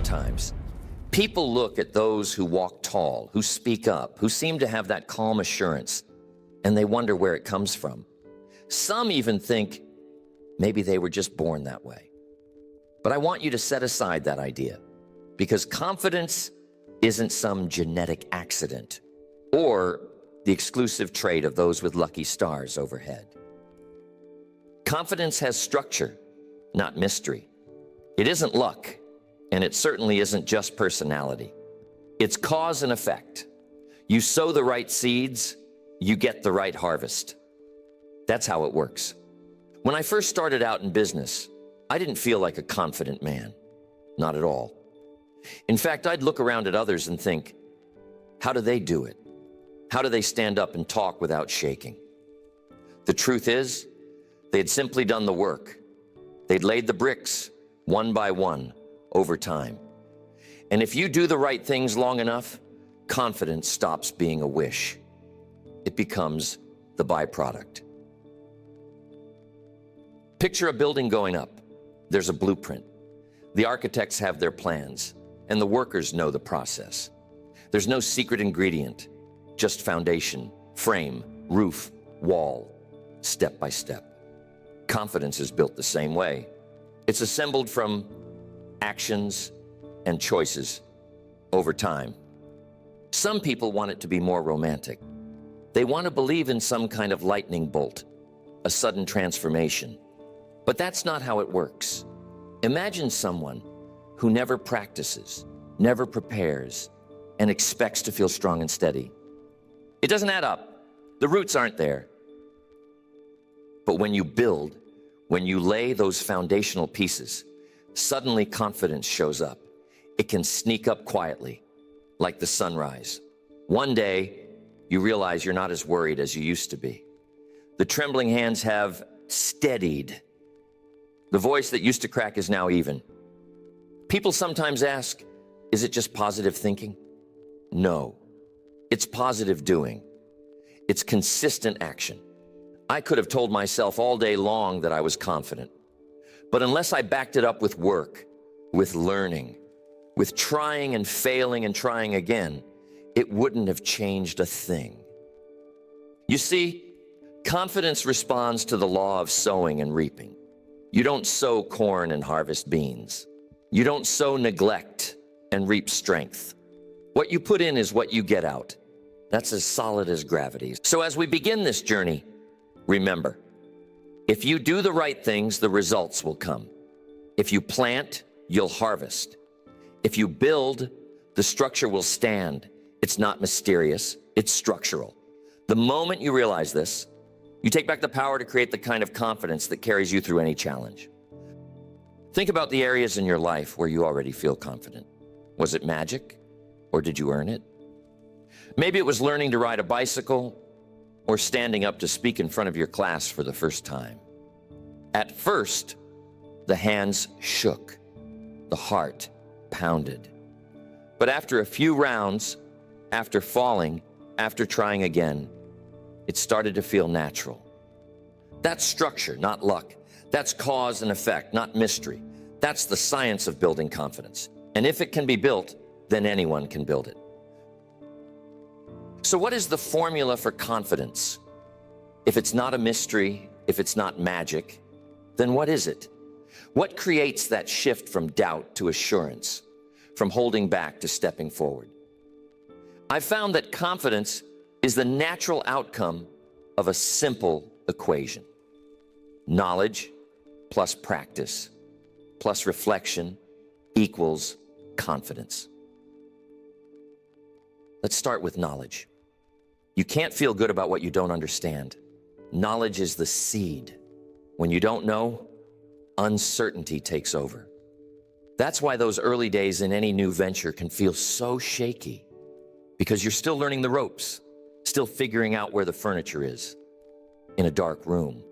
sometimes. People look at those who walk tall, who speak up, who seem to have that calm assurance, and they wonder where it comes from. Some even think maybe they were just born that way. But I want you to set aside that idea, because confidence isn't some genetic accident or the exclusive trait of those with lucky stars overhead. Confidence has structure, not mystery. It isn't luck, and it certainly isn't just personality. It's cause and effect. You sow the right seeds, you get the right harvest. That's how it works. When I first started out in business, I didn't feel like a confident man. Not at all. In fact, I'd look around at others and think, how do they do it? How do they stand up and talk without shaking? The truth is, they had simply done the work. They'd laid the bricks, one by one, over time. And if you do the right things long enough, confidence stops being a wish. It becomes the byproduct. Picture a building going up. There's a blueprint. The architects have their plans, and the workers know the process. There's no secret ingredient, just foundation, frame, roof, wall, step by step. Confidence is built the same way. It's assembled from actions and choices over time. Some people want it to be more romantic. They want to believe in some kind of lightning bolt, a sudden transformation. But that's not how it works. Imagine someone who never practices, never prepares, and expects to feel strong and steady. It doesn't add up. The roots aren't there. But when you build, when you lay those foundational pieces, suddenly confidence shows up. It can sneak up quietly, like the sunrise. One day, you realize you're not as worried as you used to be. The trembling hands have steadied. The voice that used to crack is now even. People sometimes ask, is it just positive thinking? No, it's positive doing. It's consistent action. I could have told myself all day long that I was confident. But unless I backed it up with work, with learning, with trying and failing and trying again, it wouldn't have changed a thing. You see, confidence responds to the law of sowing and reaping. You don't sow corn and harvest beans. You don't sow neglect and reap strength. What you put in is what you get out. That's as solid as gravity. So as we begin this journey, remember, if you do the right things, the results will come. If you plant, you'll harvest. If you build, the structure will stand. It's not mysterious, it's structural. The moment you realize this, you take back the power to create the kind of confidence that carries you through any challenge. Think about the areas in your life where you already feel confident. Was it magic, or did you earn it? Maybe it was learning to ride a bicycle, or standing up to speak in front of your class for the first time. At first, the hands shook, the heart pounded. But after a few rounds, after falling, after trying again, it started to feel natural. That's structure, not luck. That's cause and effect, not mystery. That's the science of building confidence. And if it can be built, then anyone can build it. So what is the formula for confidence? If it's not a mystery, if it's not magic, then what is it? What creates that shift from doubt to assurance, from holding back to stepping forward? I've found that confidence is the natural outcome of a simple equation. Knowledge plus practice plus reflection equals confidence. Let's start with knowledge. You can't feel good about what you don't understand. Knowledge is the seed. When you don't know, uncertainty takes over. That's why those early days in any new venture can feel so shaky, because you're still learning the ropes, still figuring out where the furniture is in a dark room.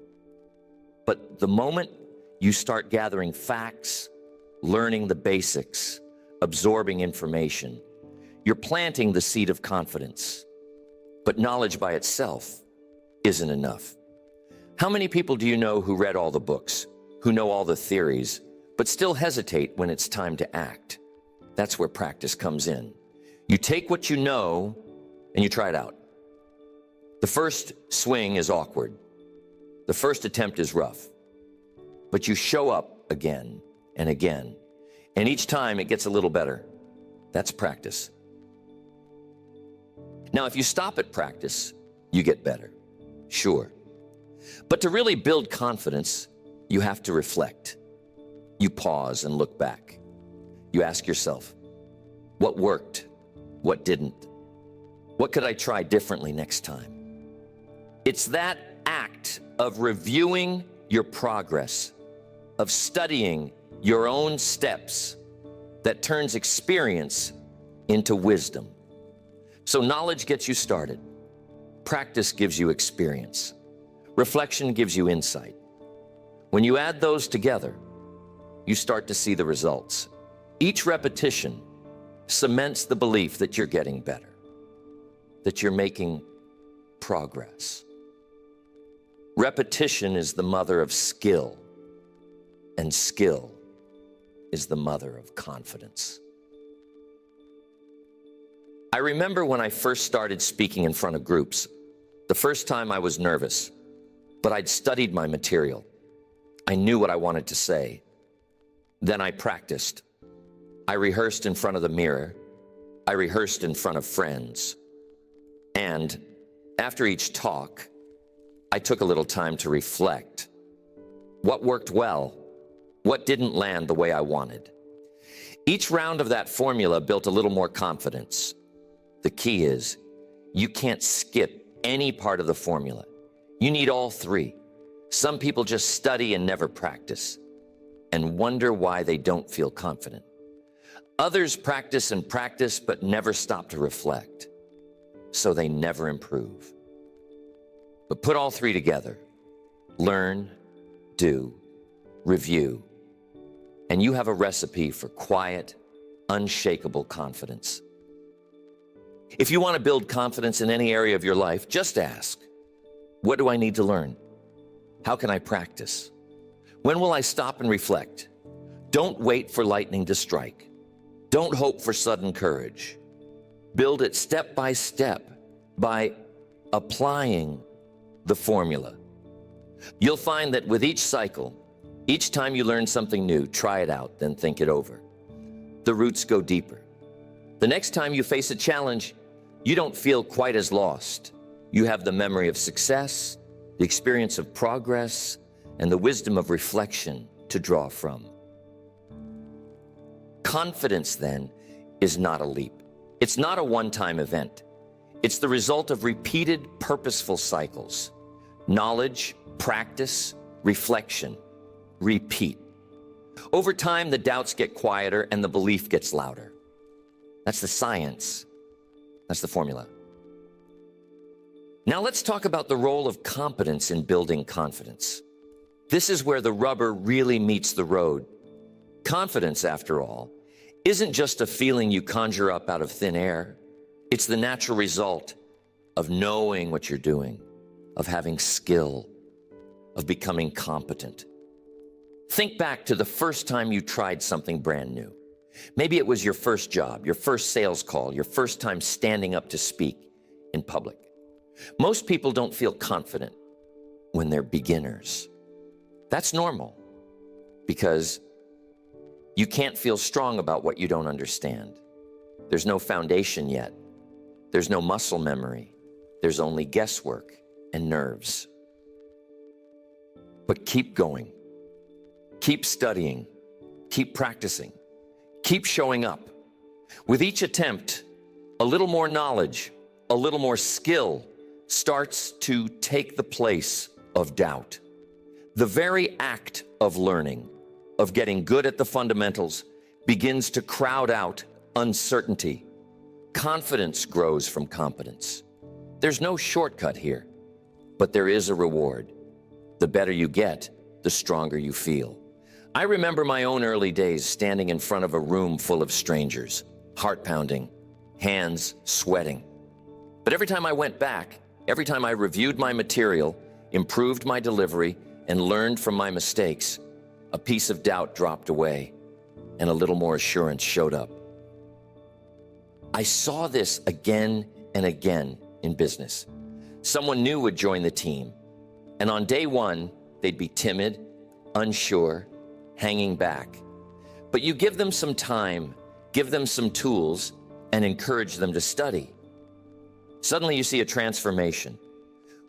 But the moment you start gathering facts, learning the basics, absorbing information, you're planting the seed of confidence. But knowledge by itself isn't enough. How many people do you know who read all the books, who know all the theories, but still hesitate when it's time to act? That's where practice comes in. You take what you know and you try it out. The first swing is awkward. The first attempt is rough. But you show up again and again. And each time it gets a little better. That's practice. Now, if you stop at practice, you get better. Sure. But to really build confidence, you have to reflect. You pause and look back. You ask yourself, what worked? What didn't? What could I try differently next time? It's that act of reviewing your progress, of studying your own steps, that turns experience into wisdom. So knowledge gets you started. Practice gives you experience. Reflection gives you insight. When you add those together, you start to see the results. Each repetition cements the belief that you're getting better, that you're making progress. Repetition is the mother of skill, and skill is the mother of confidence. I remember when I first started speaking in front of groups. The first time I was nervous, but I'd studied my material. I knew what I wanted to say. Then I practiced. I rehearsed in front of the mirror. I rehearsed in front of friends. And after each talk, I took a little time to reflect. What worked well? What didn't land the way I wanted? Each round of that formula built a little more confidence. The key is, you can't skip any part of the formula. You need all three. Some people just study and never practice and wonder why they don't feel confident. Others practice and practice but never stop to reflect, so they never improve. But put all three together: learn, do, review, and you have a recipe for quiet, unshakable confidence. If you want to build confidence in any area of your life, just ask, what do I need to learn? How can I practice? When will I stop and reflect? Don't wait for lightning to strike. Don't hope for sudden courage. Build it step by step by applying the formula. You'll find that with each cycle, each time you learn something new, try it out, then think it over. The roots go deeper. The next time you face a challenge, you don't feel quite as lost. You have the memory of success, the experience of progress, and the wisdom of reflection to draw from. Confidence, then, is not a leap. It's not a one-time event. It's the result of repeated, purposeful cycles. Knowledge, practice, reflection, repeat. Over time, the doubts get quieter and the belief gets louder. That's the science. That's the formula. Now let's talk about the role of competence in building confidence. This is where the rubber really meets the road. Confidence, after all, isn't just a feeling you conjure up out of thin air. It's the natural result of knowing what you're doing, of having skill, of becoming competent. Think back to the first time you tried something brand new. Maybe it was your first job, your first sales call, your first time standing up to speak in public. Most people don't feel confident when they're beginners. That's normal, because you can't feel strong about what you don't understand. There's no foundation yet. There's no muscle memory. There's only guesswork and nerves. But keep going. Keep studying. Keep practicing. Keep showing up. With each attempt, a little more knowledge, a little more skill starts to take the place of doubt. The very act of learning, of getting good at the fundamentals, begins to crowd out uncertainty. Confidence grows from competence. There's no shortcut here, but there is a reward. The better you get, the stronger you feel. I remember my own early days standing in front of a room full of strangers, heart pounding, hands sweating. But every time I went back, every time I reviewed my material, improved my delivery, and learned from my mistakes, a piece of doubt dropped away and a little more assurance showed up. I saw this again and again in business. Someone new would join the team, and on day one, they'd be timid, unsure, hanging back. But you give them some time, give them some tools, and encourage them to study. Suddenly you see a transformation.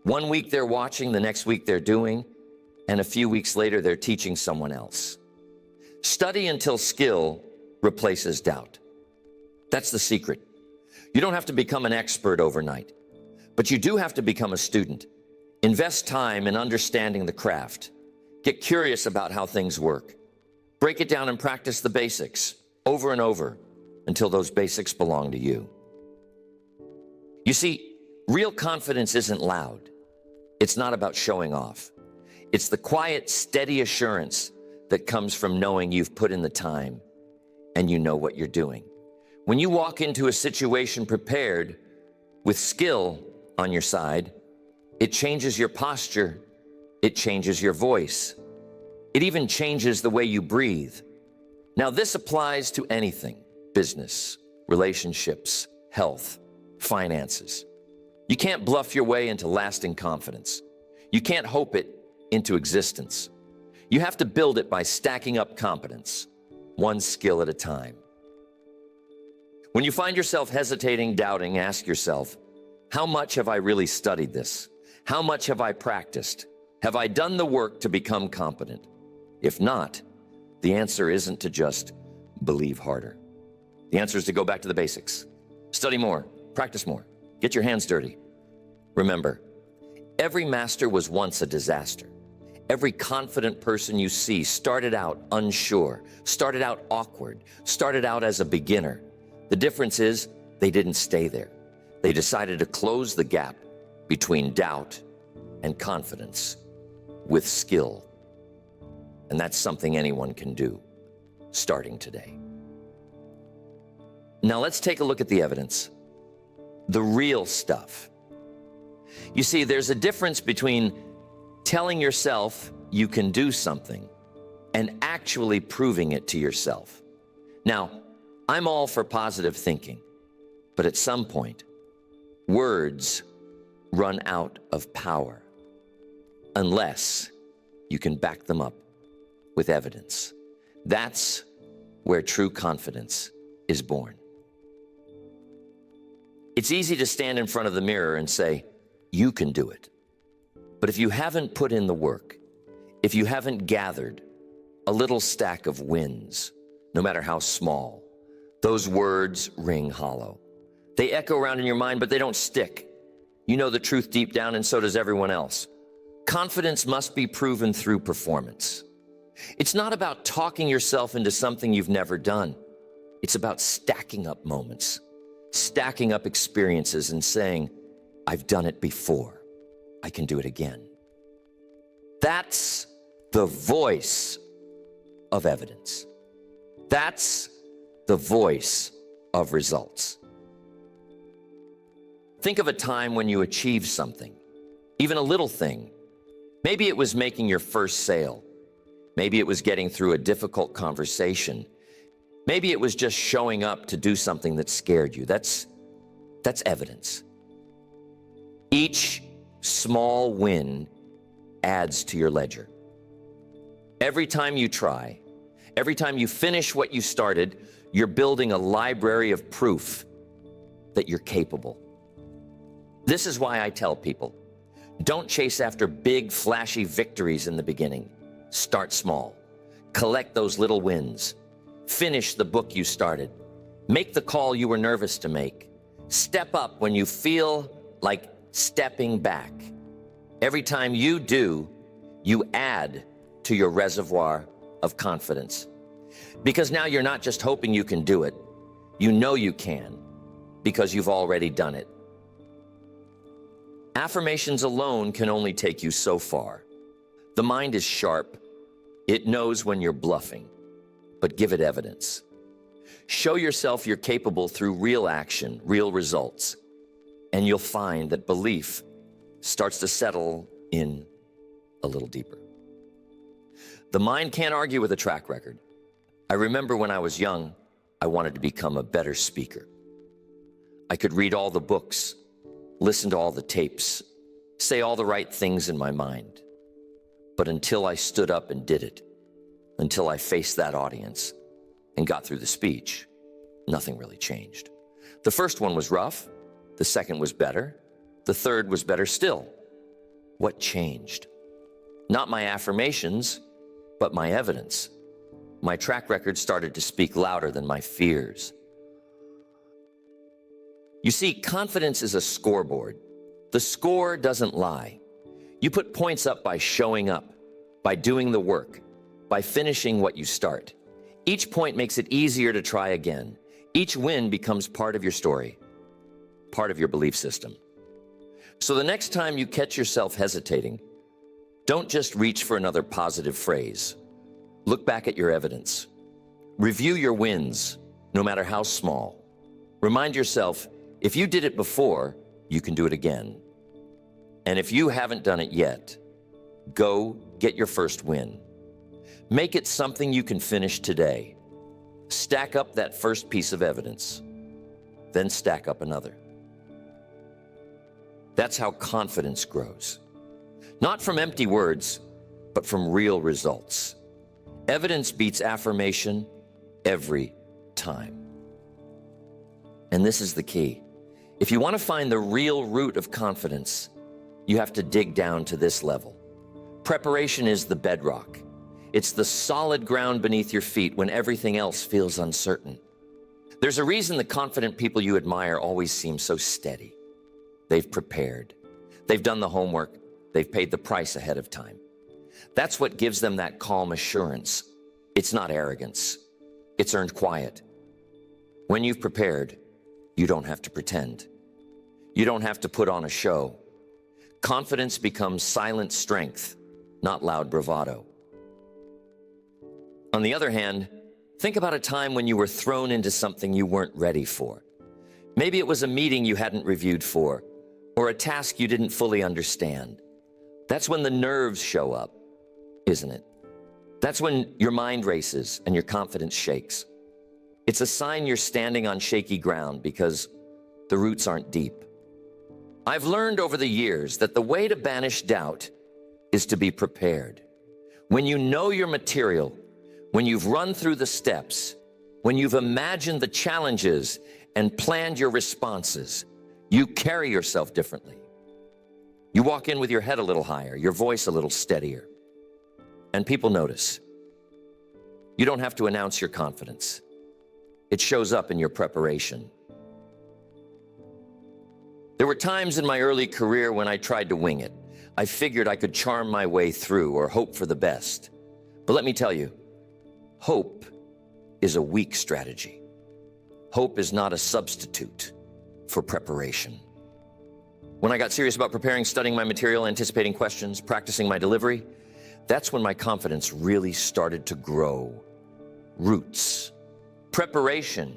1 week they're watching, the next week they're doing, and a few weeks later they're teaching someone else. Study until skill replaces doubt. That's the secret. You don't have to become an expert overnight, but you do have to become a student. Invest time in understanding the craft. Get curious about how things work. Break it down and practice the basics over and over until those basics belong to you. You see, real confidence isn't loud. It's not about showing off. It's the quiet, steady assurance that comes from knowing you've put in the time and you know what you're doing. When you walk into a situation prepared with skill on your side, it changes your posture, it changes your voice. It even changes the way you breathe. Now, this applies to anything: business, relationships, health, finances. You can't bluff your way into lasting confidence. You can't hope it into existence. You have to build it by stacking up competence, one skill at a time. When you find yourself hesitating, doubting, ask yourself, how much have I really studied this? How much have I practiced? Have I done the work to become competent? If not, the answer isn't to just believe harder. The answer is to go back to the basics. Study more, practice more, get your hands dirty. Remember, every master was once a disaster. Every confident person you see started out unsure, started out awkward, started out as a beginner. The difference is they didn't stay there. They decided to close the gap between doubt and confidence with skill. And that's something anyone can do, starting today. Now let's take a look at the evidence, the real stuff. You see, there's a difference between telling yourself you can do something and actually proving it to yourself. Now, I'm all for positive thinking, but at some point, words run out of power unless you can back them up with evidence. That's where true confidence is born. It's easy to stand in front of the mirror and say, you can do it. But if you haven't put in the work, if you haven't gathered a little stack of wins, no matter how small, those words ring hollow. They echo around in your mind, but they don't stick. You know the truth deep down, and so does everyone else. Confidence must be proven through performance. It's not about talking yourself into something you've never done. It's about stacking up moments, stacking up experiences and saying, I've done it before. I can do it again. That's the voice of evidence. That's the voice of results. Think of a time when you achieved something, even a little thing. Maybe it was making your first sale. Maybe it was getting through a difficult conversation. Maybe it was just showing up to do something that scared you. That's evidence. Each small win adds to your ledger. Every time you try, every time you finish what you started, you're building a library of proof that you're capable. This is why I tell people, don't chase after big, flashy victories in the beginning. Start small. Collect those little wins. Finish the book you started. Make the call you were nervous to make. Step up when you feel like stepping back. Every time you do, you add to your reservoir of confidence. Because now you're not just hoping you can do it. You know you can, because you've already done it. Affirmations alone can only take you so far. The mind is sharp. It knows when you're bluffing, but give it evidence. Show yourself you're capable through real action, real results, and you'll find that belief starts to settle in a little deeper. The mind can't argue with a track record. I remember when I was young, I wanted to become a better speaker. I could read all the books, listen to all the tapes, say all the right things in my mind. But until I stood up and did it, until I faced that audience and got through the speech, nothing really changed. The first one was rough. The second was better. The third was better still. What changed? Not my affirmations, but my evidence. My track record started to speak louder than my fears. You see, confidence is a scoreboard. The score doesn't lie. You put points up by showing up, by doing the work, by finishing what you start. Each point makes it easier to try again. Each win becomes part of your story, part of your belief system. So the next time you catch yourself hesitating, don't just reach for another positive phrase. Look back at your evidence. Review your wins, no matter how small. Remind yourself, if you did it before, you can do it again. And if you haven't done it yet, go get your first win. Make it something you can finish today. Stack up that first piece of evidence, then stack up another. That's how confidence grows. Not from empty words, but from real results. Evidence beats affirmation every time. And this is the key. If you want to find the real root of confidence, you have to dig down to this level. Preparation is the bedrock. It's the solid ground beneath your feet when everything else feels uncertain. There's a reason the confident people you admire always seem so steady. They've prepared. They've done the homework. They've paid the price ahead of time. That's what gives them that calm assurance. It's not arrogance. It's earned quiet. When you've prepared, you don't have to pretend. You don't have to put on a show. Confidence becomes silent strength, not loud bravado. On the other hand, think about a time when you were thrown into something you weren't ready for. Maybe it was a meeting you hadn't reviewed for, or a task you didn't fully understand. That's when the nerves show up, isn't it? That's when your mind races and your confidence shakes. It's a sign you're standing on shaky ground because the roots aren't deep. I've learned over the years that the way to banish doubt is to be prepared. When you know your material, when you've run through the steps, when you've imagined the challenges and planned your responses, you carry yourself differently. You walk in with your head a little higher, your voice a little steadier, and people notice. You don't have to announce your confidence. It shows up in your preparation. There were times in my early career when I tried to wing it. I figured I could charm my way through or hope for the best. But let me tell you, hope is a weak strategy. Hope is not a substitute for preparation. When I got serious about preparing, studying my material, anticipating questions, practicing my delivery, that's when my confidence really started to grow. Roots. Preparation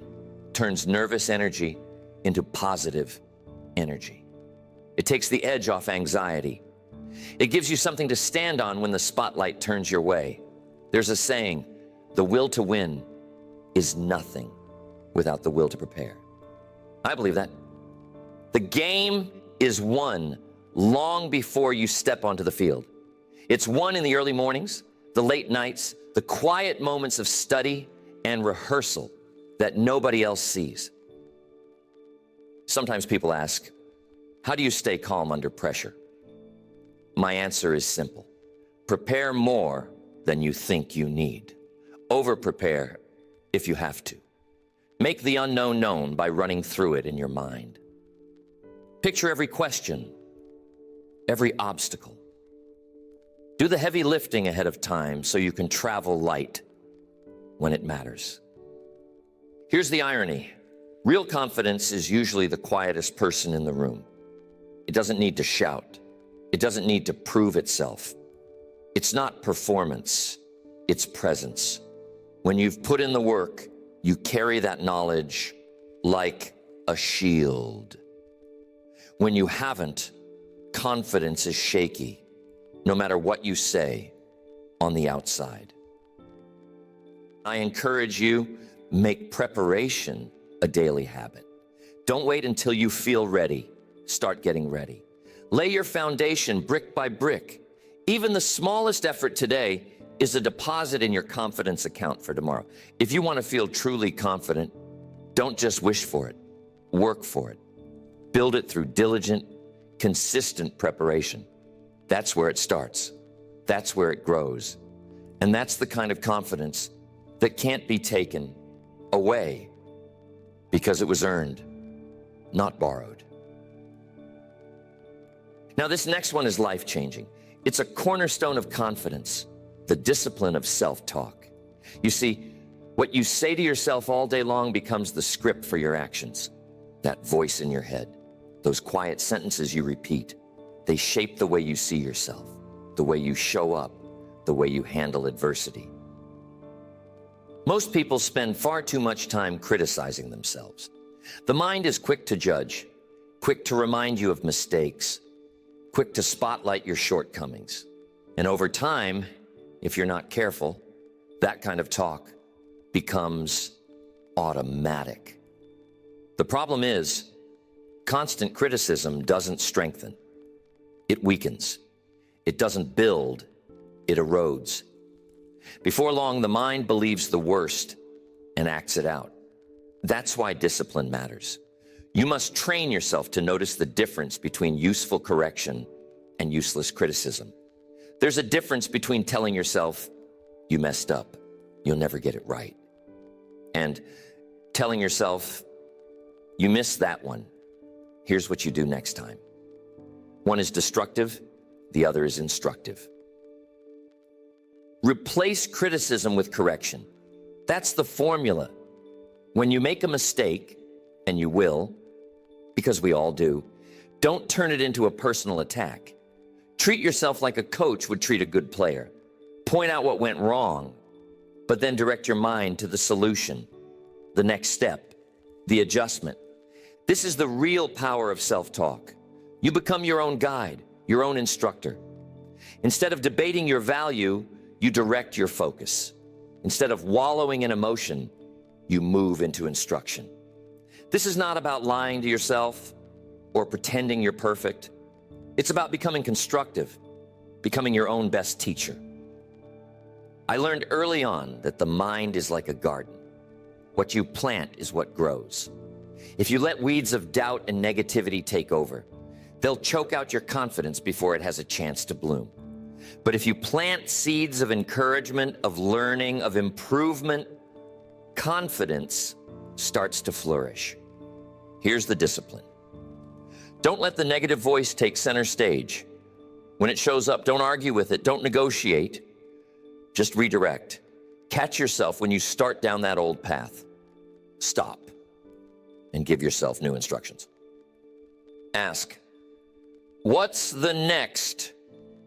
turns nervous energy into positive energy. It takes the edge off anxiety. It gives you something to stand on when the spotlight turns your way. There's a saying, the will to win is nothing without the will to prepare. I believe that. The game is won long before you step onto the field. It's won in the early mornings, the late nights, the quiet moments of study and rehearsal that nobody else sees. Sometimes people ask, how do you stay calm under pressure? My answer is simple. Prepare more than you think you need. Over-prepare if you have to. Make the unknown known by running through it in your mind. Picture every question, every obstacle. Do the heavy lifting ahead of time so you can travel light when it matters. Here's the irony. Real confidence is usually the quietest person in the room. It doesn't need to shout. It doesn't need to prove itself. It's not performance, it's presence. When you've put in the work, you carry that knowledge like a shield. When you haven't, confidence is shaky, no matter what you say on the outside. I encourage you, make preparation a daily habit. Don't wait until you feel ready. Start getting ready. Lay your foundation brick by brick. Even the smallest effort today is a deposit in your confidence account for tomorrow. If you want to feel truly confident, don't just wish for it. Work for it. Build it through diligent, consistent preparation. That's where it starts. That's where it grows. And that's the kind of confidence that can't be taken away because it was earned, not borrowed. Now, this next one is life-changing. It's a cornerstone of confidence, the discipline of self-talk. You see, what you say to yourself all day long becomes the script for your actions. That voice in your head, those quiet sentences you repeat, they shape the way you see yourself, the way you show up, the way you handle adversity. Most people spend far too much time criticizing themselves. The mind is quick to judge, quick to remind you of mistakes, quick to spotlight your shortcomings. And over time, if you're not careful, that kind of talk becomes automatic. The problem is, constant criticism doesn't strengthen. It weakens. It doesn't build. It erodes. Before long, the mind believes the worst and acts it out. That's why discipline matters. You must train yourself to notice the difference between useful correction and useless criticism. There's a difference between telling yourself, you messed up, you'll never get it right, and telling yourself, you missed that one, here's what you do next time. One is destructive, the other is instructive. Replace criticism with correction. That's the formula. When you make a mistake, and you will, because we all do, don't turn it into a personal attack. Treat yourself like a coach would treat a good player. Point out what went wrong, but then direct your mind to the solution, the next step, the adjustment. This is the real power of self-talk. You become your own guide, your own instructor. Instead of debating your value, you direct your focus. Instead of wallowing in emotion, you move into instruction. This is not about lying to yourself or pretending you're perfect. It's about becoming constructive, becoming your own best teacher. I learned early on that the mind is like a garden. What you plant is what grows. If you let weeds of doubt and negativity take over, they'll choke out your confidence before it has a chance to bloom. But if you plant seeds of encouragement, of learning, of improvement, confidence starts to flourish. Here's the discipline. Don't let the negative voice take center stage. When it shows up, don't argue with it, don't negotiate, just redirect. Catch yourself when you start down that old path. Stop and give yourself new instructions. Ask, what's the next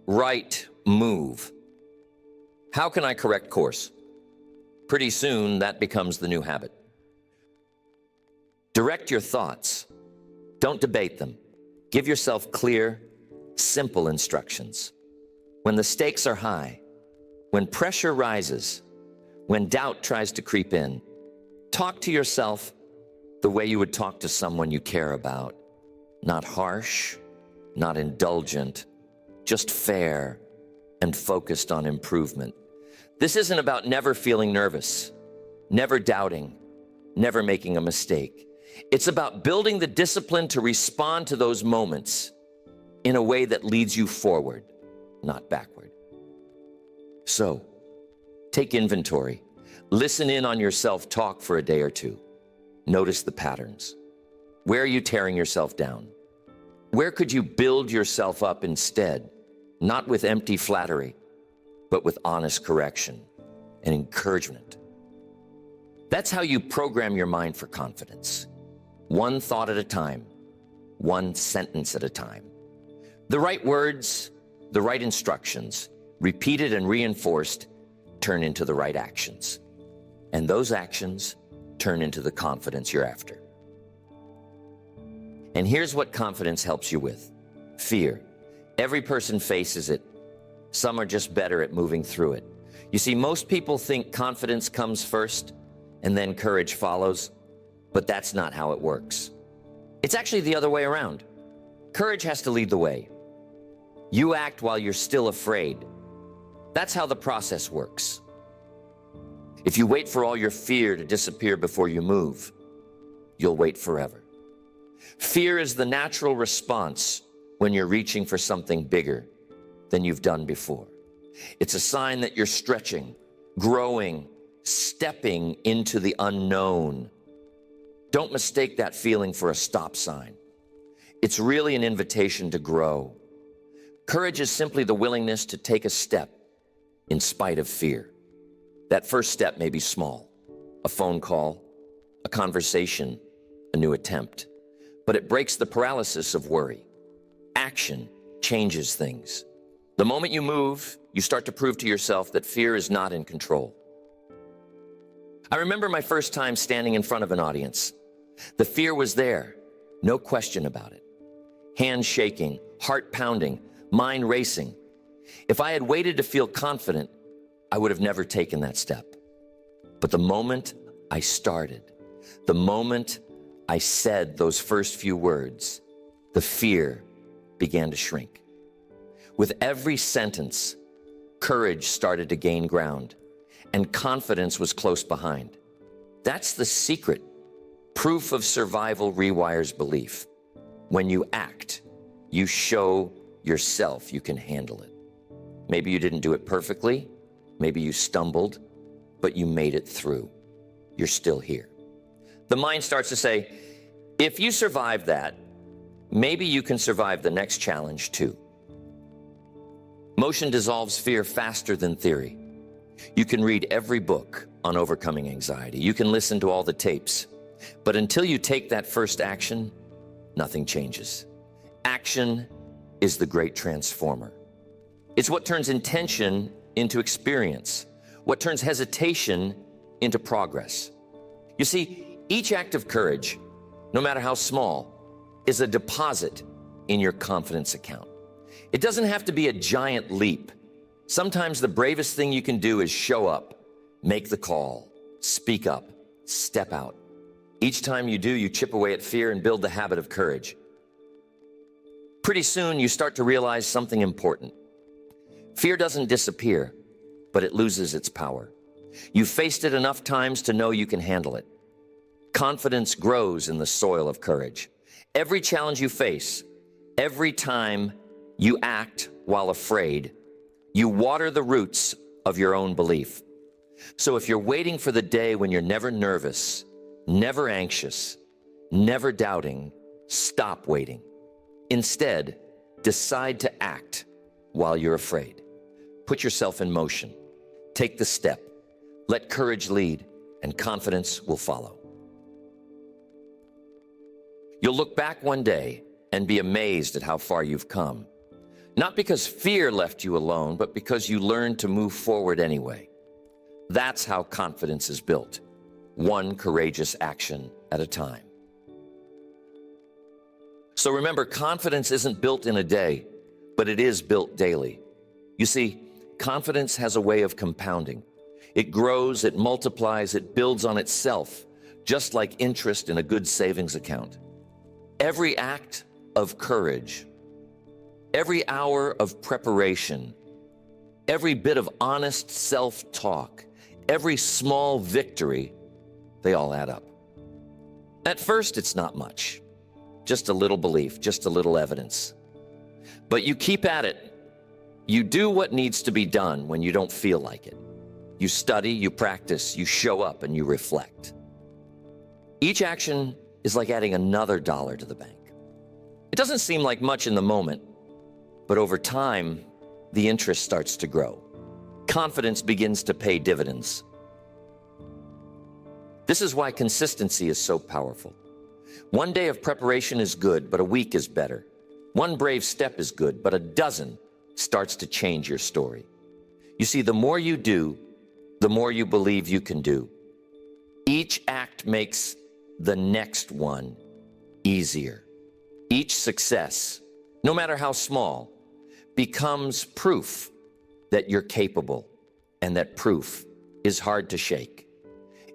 right move? How can I correct course? Pretty soon, that becomes the new habit. Direct your thoughts. Don't debate them. Give yourself clear, simple instructions. When the stakes are high, when pressure rises, when doubt tries to creep in, talk to yourself the way you would talk to someone you care about. Not harsh, not indulgent, just fair and focused on improvement. This isn't about never feeling nervous, never doubting, never making a mistake. It's about building the discipline to respond to those moments in a way that leads you forward, not backward. So, take inventory. Listen in on your self-talk for a day or two. Notice the patterns. Where are you tearing yourself down? Where could you build yourself up instead? Not with empty flattery, but with honest correction and encouragement. That's how you program your mind for confidence. One thought at a time, one sentence at a time. The right words, the right instructions, repeated and reinforced, turn into the right actions. And those actions turn into the confidence you're after. And here's what confidence helps you with: fear. Every person faces it. Some are just better at moving through it. You see, most people think confidence comes first and then courage follows, but that's not how it works. It's actually the other way around. Courage has to lead the way. You act while you're still afraid. That's how the process works. If you wait for all your fear to disappear before you move, you'll wait forever. Fear is the natural response when you're reaching for something bigger than you've done before. It's a sign that you're stretching, growing, stepping into the unknown. Don't mistake that feeling for a stop sign. It's really an invitation to grow. Courage is simply the willingness to take a step in spite of fear. That first step may be small, a phone call, a conversation, a new attempt, but it breaks the paralysis of worry. Action changes things. The moment you move, you start to prove to yourself that fear is not in control. I remember my first time standing in front of an audience. The fear was there, no question about it. Hands shaking, heart pounding, mind racing. If I had waited to feel confident, I would have never taken that step. But the moment I started, the moment I said those first few words, the fear began to shrink. With every sentence, courage started to gain ground, and confidence was close behind. That's the secret. Proof of survival rewires belief. When you act, you show yourself you can handle it. Maybe you didn't do it perfectly, maybe you stumbled, but you made it through. You're still here. The mind starts to say, if you survive that, maybe you can survive the next challenge too. Motion dissolves fear faster than theory. You can read every book on overcoming anxiety. You can listen to all the tapes. But until you take that first action, nothing changes. Action is the great transformer. It's what turns intention into experience, what turns hesitation into progress. You see, each act of courage, no matter how small, is a deposit in your confidence account. It doesn't have to be a giant leap. Sometimes the bravest thing you can do is show up, make the call, speak up, step out. Each time you do, you chip away at fear and build the habit of courage. Pretty soon, you start to realize something important. Fear doesn't disappear, but it loses its power. You've faced it enough times to know you can handle it. Confidence grows in the soil of courage. Every challenge you face, every time you act while afraid, you water the roots of your own belief. So if you're waiting for the day when you're never nervous, never anxious, never doubting, stop waiting. Instead, decide to act while you're afraid. Put yourself in motion. Take the step. Let courage lead, and confidence will follow. You'll look back one day and be amazed at how far you've come. Not because fear left you alone, but because you learned to move forward anyway. That's how confidence is built, one courageous action at a time. So remember, confidence isn't built in a day, but it is built daily. You see, confidence has a way of compounding. It grows, it multiplies, it builds on itself, just like interest in a good savings account. Every act of courage, every hour of preparation, every bit of honest self-talk, every small victory, they all add up. At first, it's not much. Just a little belief, just a little evidence. But you keep at it. You do what needs to be done when you don't feel like it. You study, you practice, you show up, and you reflect. Each action is like adding another dollar to the bank. It doesn't seem like much in the moment, but over time, the interest starts to grow. Confidence begins to pay dividends. This is why consistency is so powerful. One day of preparation is good, but a week is better. One brave step is good, but a dozen starts to change your story. You see, the more you do, the more you believe you can do. Each act makes the next one easier. Each success, no matter how small, becomes proof that you're capable, and that proof is hard to shake.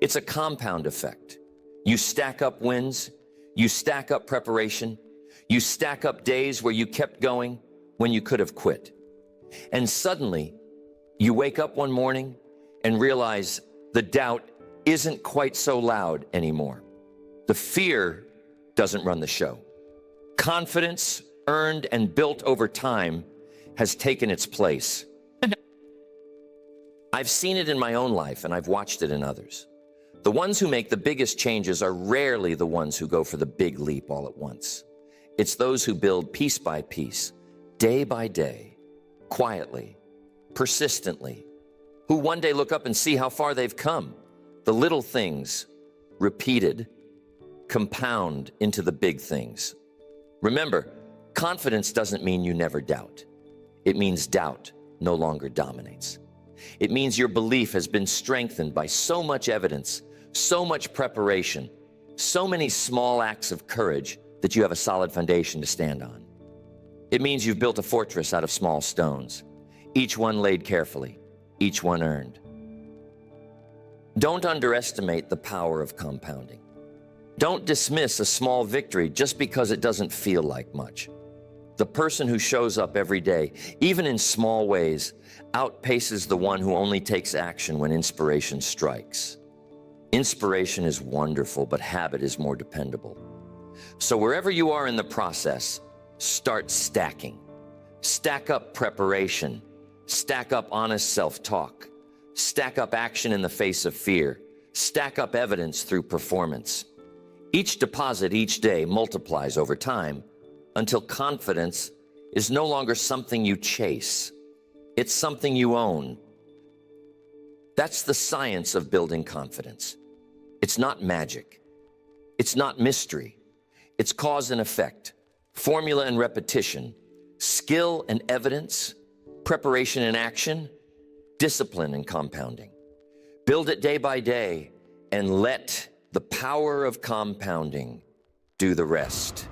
It's a compound effect. You stack up wins, You stack up preparation. You stack up days where you kept going when you could have quit. And suddenly, you wake up one morning and realize the doubt isn't quite so loud anymore. The fear doesn't run the show. Confidence, earned and built over time, has taken its place. I've seen it in my own life, and I've watched it in others. The ones who make the biggest changes are rarely the ones who go for the big leap all at once. It's those who build piece by piece, day by day, quietly, persistently, who one day look up and see how far they've come. The little things, repeated, compound into the big things. Remember, confidence doesn't mean you never doubt. It means doubt no longer dominates. It means your belief has been strengthened by so much evidence, so much preparation, so many small acts of courage that you have a solid foundation to stand on. It means you've built a fortress out of small stones, each one laid carefully, each one earned. Don't underestimate the power of compounding. Don't dismiss a small victory just because it doesn't feel like much. The person who shows up every day, even in small ways, outpaces the one who only takes action when inspiration strikes. Inspiration is wonderful, but habit is more dependable. So wherever you are in the process, start stacking. Stack up preparation. Stack up honest self-talk. Stack up action in the face of fear. Stack up evidence through performance. Each deposit each day multiplies over time until confidence is no longer something you chase. It's something you own. That's the science of building confidence. It's not magic. It's not mystery. It's cause and effect, formula and repetition, skill and evidence, preparation and action, discipline and compounding. Build it day by day and let the power of compounding do the rest.